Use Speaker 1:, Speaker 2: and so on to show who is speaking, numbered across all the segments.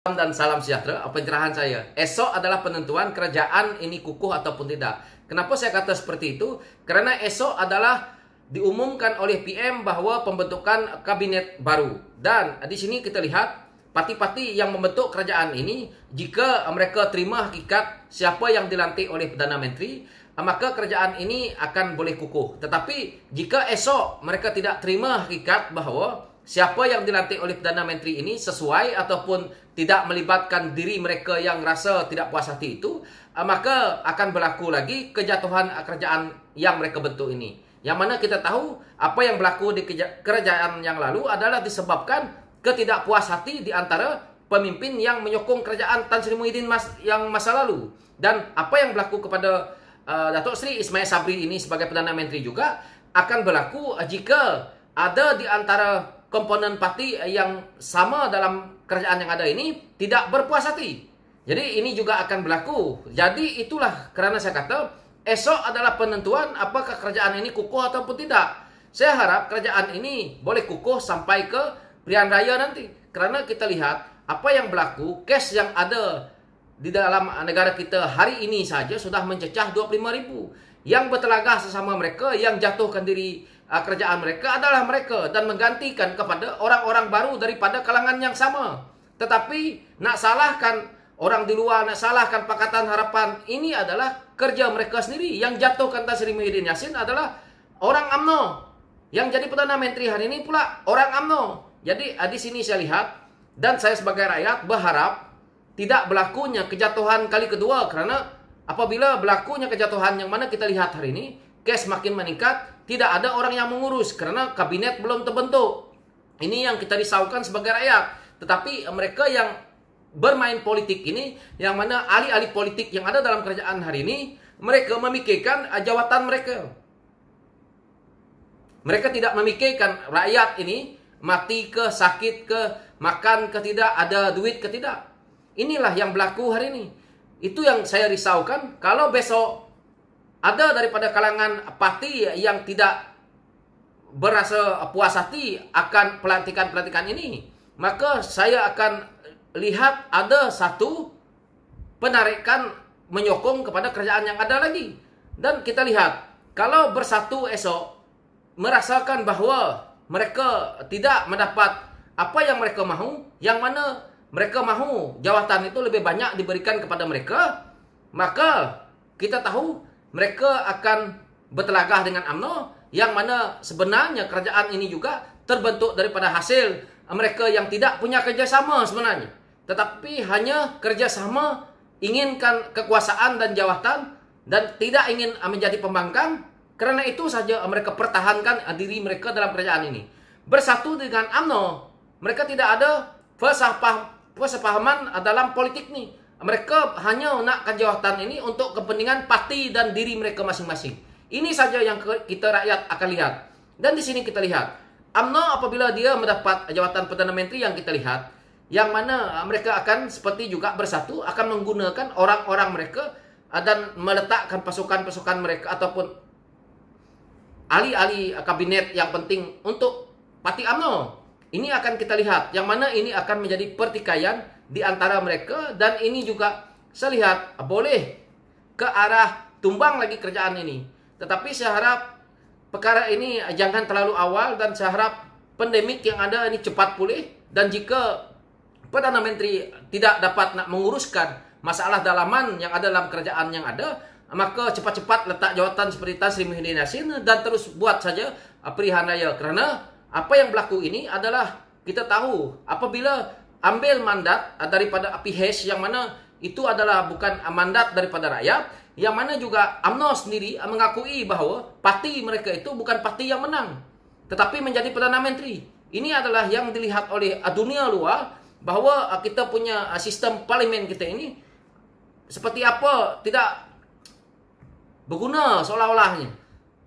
Speaker 1: Salam dan salam sejahtera. Pencerahan saya, esok adalah penentuan kerajaan ini kukuh ataupun tidak. Kenapa saya kata seperti itu? Karena esok adalah diumumkan oleh PM bahwa pembentukan kabinet baru. Dan di sini kita lihat parti-parti yang membentuk kerajaan ini, jika mereka terima hakikat siapa yang dilantik oleh Perdana Menteri, maka kerajaan ini akan boleh kukuh. Tetapi jika esok mereka tidak terima hakikat bahawa siapa yang dilantik oleh Perdana Menteri ini sesuai ataupun tidak melibatkan diri mereka yang rasa tidak puas hati itu, maka akan berlaku lagi kejatuhan kerajaan yang mereka bentuk ini. Yang mana kita tahu apa yang berlaku di kerajaan yang lalu adalah disebabkan ketidakpuas hati di antara pemimpin yang menyokong kerajaan Tan Sri Muhyiddin yang masa lalu. Dan apa yang berlaku kepada Datuk Seri Ismail Sabri ini sebagai Perdana Menteri juga akan berlaku jika ada di antara komponen parti yang sama dalam kerajaan yang ada ini tidak berpuas hati. Jadi ini juga akan berlaku. Jadi itulah kerana saya kata esok adalah penentuan apakah kerajaan ini kukuh ataupun tidak. Saya harap kerajaan ini boleh kukuh sampai ke pilihan raya nanti. Kerana kita lihat apa yang berlaku, kes yang ada di dalam negara kita hari ini saja sudah mencecah 25,000. Yang bertelagah sesama mereka, yang jatuhkan diri kerajaan mereka adalah mereka dan menggantikan kepada orang-orang baru daripada kalangan yang sama. Tetapi nak salahkan orang di luar, nak salahkan Pakatan Harapan, ini adalah kerja mereka sendiri. Yang jatuhkan Tan Sri Muhyiddin Yassin adalah orang UMNO. Yang jadi Perdana Menteri hari ini pula orang UMNO. Jadi di sini saya lihat dan saya sebagai rakyat berharap tidak berlakunya kejatuhan kali kedua, kerana apabila berlakunya kejatuhan yang mana kita lihat hari ini, kes makin meningkat, tidak ada orang yang mengurus kerana kabinet belum terbentuk. Ini yang kita risaukan sebagai rakyat. Tetapi mereka yang bermain politik ini, yang mana ahli-ahli politik yang ada dalam kerajaan hari ini, mereka memikirkan jawatan mereka. Mereka tidak memikirkan rakyat ini mati ke, sakit ke, makan ke tidak, ada duit ke tidak. Inilah yang berlaku hari ini. Itu yang saya risaukan. Kalau besok ada daripada kalangan parti yang tidak berasa puas hati akan pelantikan-pelantikan ini, maka saya akan lihat ada satu penarikan menyokong kepada kerajaan yang ada lagi. Dan kita lihat, kalau bersatu esok merasakan bahawa mereka tidak mendapat apa yang mereka mahu, yang mana mereka mahu jawatan itu lebih banyak diberikan kepada mereka, maka kita tahu mereka akan bertelagah dengan UMNO, yang mana sebenarnya kerajaan ini juga terbentuk daripada hasil mereka yang tidak punya kerjasama sebenarnya. Tetapi hanya kerjasama inginkan kekuasaan dan jawatan dan tidak ingin menjadi pembangkang. Kerana itu saja mereka pertahankan diri mereka dalam kerajaan ini. Bersatu dengan UMNO, mereka tidak ada persepahaman dalam politik ni. Mereka hanya nakkan jawatan ini untuk kepentingan parti dan diri mereka masing-masing. Ini saja yang kita rakyat akan lihat. Dan di sini kita lihat, UMNO apabila dia mendapat jawatan Perdana Menteri yang kita lihat, yang mana mereka akan seperti juga bersatu, akan menggunakan orang-orang mereka dan meletakkan pasukan-pasukan mereka ataupun ahli-ahli kabinet yang penting untuk parti UMNO. Ini akan kita lihat, yang mana ini akan menjadi pertikaian di antara mereka, dan ini juga saya lihat boleh ke arah tumbang lagi kerajaan ini. Tetapi saya harap perkara ini jangan terlalu awal, dan saya harap pandemik yang ada ini cepat pulih. Dan jika Perdana Menteri tidak dapat nak menguruskan masalah dalaman yang ada dalam kerajaan yang ada, maka cepat-cepat letak jawatan seperti Tan Sri Muhyiddin Yassin dan terus buat saja pilihan raya. Kerana apa yang berlaku ini adalah kita tahu apabila ambil mandat daripada PH yang mana itu adalah bukan mandat daripada rakyat, yang mana juga UMNO sendiri mengakui bahawa parti mereka itu bukan parti yang menang, tetapi menjadi Perdana Menteri. Ini adalah yang dilihat oleh dunia luar bahawa kita punya sistem parlimen kita ini seperti apa, tidak berguna seolah-olahnya.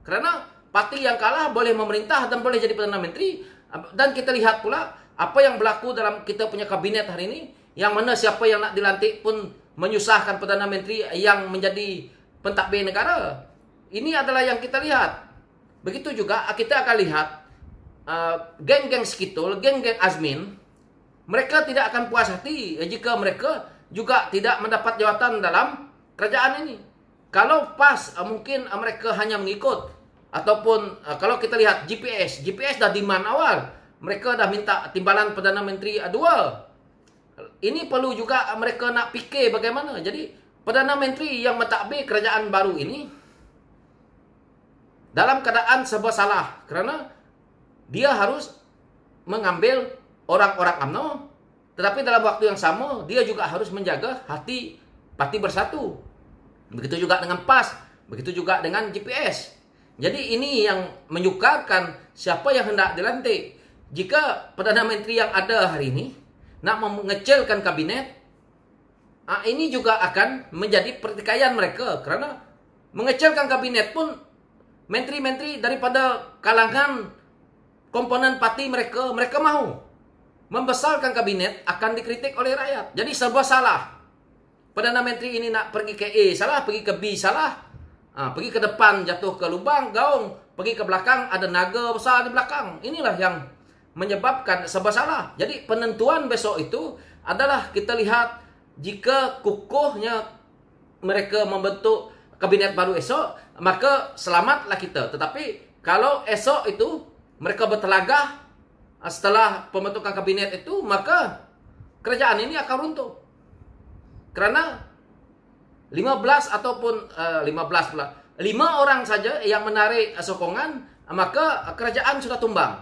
Speaker 1: Kerana parti yang kalah boleh memerintah dan boleh jadi Perdana Menteri. Dan kita lihat pula apa yang berlaku dalam kita punya kabinet hari ini, yang mana siapa yang nak dilantik pun menyusahkan Perdana Menteri yang menjadi pentadbir negara. Ini adalah yang kita lihat. Begitu juga kita akan lihat geng-geng Skitul, geng-geng Azmin mereka tidak akan puas hati jika mereka juga tidak mendapat jawatan dalam kerajaan ini. Kalau pas mungkin mereka hanya mengikut, ataupun kalau kita lihat GPS dah demand awal, mereka dah minta timbalan Perdana Menteri dua. Ini perlu juga mereka nak fikir bagaimana. Jadi Perdana Menteri yang mentadbir kerajaan baru ini dalam keadaan serba salah, kerana dia harus mengambil orang-orang UMNO, tetapi dalam waktu yang sama dia juga harus menjaga hati Parti Bersatu. Begitu juga dengan PAS, begitu juga dengan GPS. Jadi ini yang menyukarkan siapa yang hendak dilantik. Jika Perdana Menteri yang ada hari ini nak mengecilkan kabinet, ini juga akan menjadi pertikaian mereka, kerana mengecilkan kabinet pun menteri-menteri daripada kalangan komponen parti mereka mahu. Membesarkan kabinet akan dikritik oleh rakyat. Jadi serba salah. Perdana Menteri ini nak pergi ke A salah, pergi ke B salah. Pergi ke depan jatuh ke lubang gaung, pergi ke belakang ada naga besar di belakang. Inilah yang menyebabkan serba salah. Jadi penentuan besok itu adalah kita lihat jika kukuhnya mereka membentuk kabinet baru esok, maka selamatlah kita. Tetapi kalau esok itu mereka bertelagah setelah pembentukan kabinet itu, maka kerajaan ini akan runtuh. Kerana 15 ataupun 15 pula, 5 orang saja yang menarik sokongan, maka kerajaan sudah tumbang.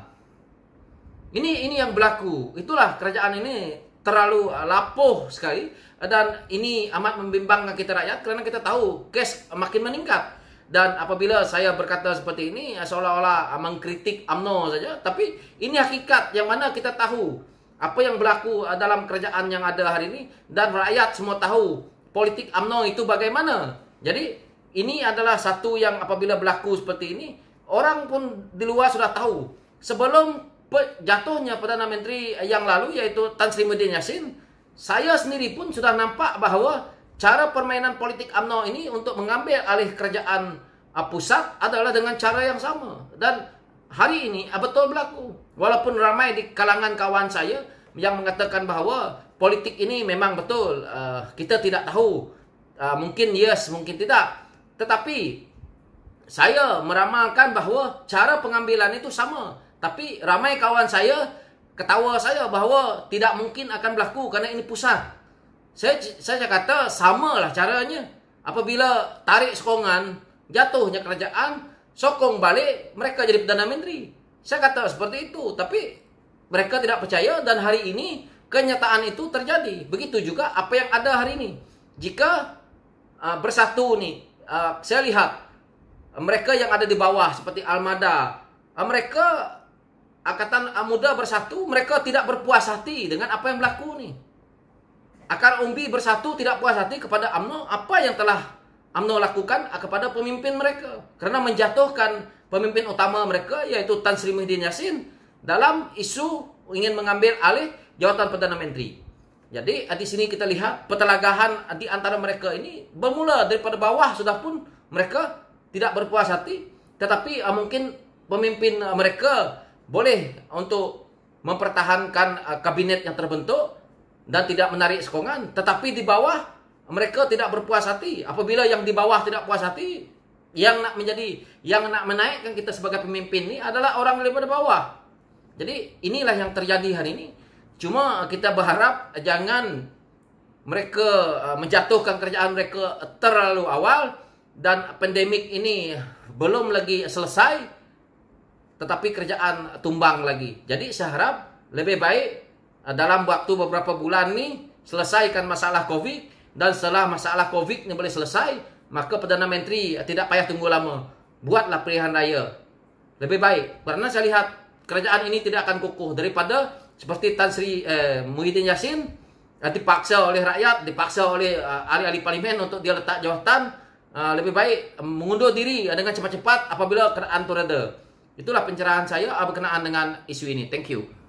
Speaker 1: Ini yang berlaku. Itulah kerajaan ini terlalu lapuh sekali, dan ini amat membimbangkan kita rakyat, kerana kita tahu kes makin meningkat. Dan apabila saya berkata seperti ini, seolah-olah mengkritik UMNO saja, tapi ini hakikat yang mana kita tahu apa yang berlaku dalam kerajaan yang ada hari ini, dan rakyat semua tahu politik UMNO itu bagaimana. Jadi ini adalah satu yang apabila berlaku seperti ini, orang pun di luar sudah tahu. Sebelum jatuhnya Perdana Menteri yang lalu, yaitu Tan Sri Muhyiddin Yassin, saya sendiri pun sudah nampak bahawa cara permainan politik UMNO ini untuk mengambil alih kerajaan pusat adalah dengan cara yang sama. Dan hari ini betul berlaku. Walaupun ramai di kalangan kawan saya yang mengatakan bahawa politik ini memang betul, kita tidak tahu, mungkin yes, mungkin tidak. Tetapi saya meramalkan bahawa cara pengambilan itu sama. Tapi ramai kawan saya ketawa saya bahawa tidak mungkin akan berlaku kerana ini pusat. Saya kata samalah caranya. Apabila tarik sokongan, jatuhnya kerajaan, sokong balik, mereka jadi Perdana Menteri. Saya kata seperti itu. Tapi mereka tidak percaya, dan hari ini kenyataan itu terjadi. Begitu juga apa yang ada hari ini. Jika bersatu nih, saya lihat mereka yang ada di bawah seperti Almada, mereka Angkatan Muda Bersatu, mereka tidak berpuas hati dengan apa yang berlaku nih. Akar Umbi Bersatu tidak puas hati kepada UMNO, apa yang telah UMNO lakukan kepada pemimpin mereka, kerana menjatuhkan pemimpin utama mereka, yaitu Tan Sri Muhyiddin Yassin, dalam isu ingin mengambil alih jawatan Perdana Menteri. Jadi di sini kita lihat pertelagahan di antara mereka ini bermula daripada bawah, sudah pun mereka tidak berpuas hati. Tetapi mungkin pemimpin mereka boleh untuk mempertahankan kabinet yang terbentuk dan tidak menarik sokongan, tetapi di bawah mereka tidak berpuas hati. Apabila yang di bawah tidak puas hati, yang nak menaikkan kita sebagai pemimpin ini adalah orang daripada bawah. Jadi inilah yang terjadi hari ini. Cuma kita berharap jangan mereka menjatuhkan kerajaan mereka terlalu awal, dan pandemik ini belum lagi selesai, tetapi kerajaan tumbang lagi. Jadi saya harap lebih baik dalam waktu beberapa bulan ni selesaikan masalah COVID, dan setelah masalah COVID ni boleh selesai, maka Perdana Menteri tidak payah tunggu lama. Buatlah pilihan raya. Lebih baik. Kerana saya lihat kerajaan ini tidak akan kukuh daripada seperti Tan Sri Muhyiddin Yassin dipaksa oleh rakyat, dipaksa oleh ahli-ahli parlimen untuk dia letak jawatan. Lebih baik mengundur diri dengan cepat-cepat apabila keadaan itu reda. Itulah pencerahan saya berkenaan dengan isu ini. Thank you.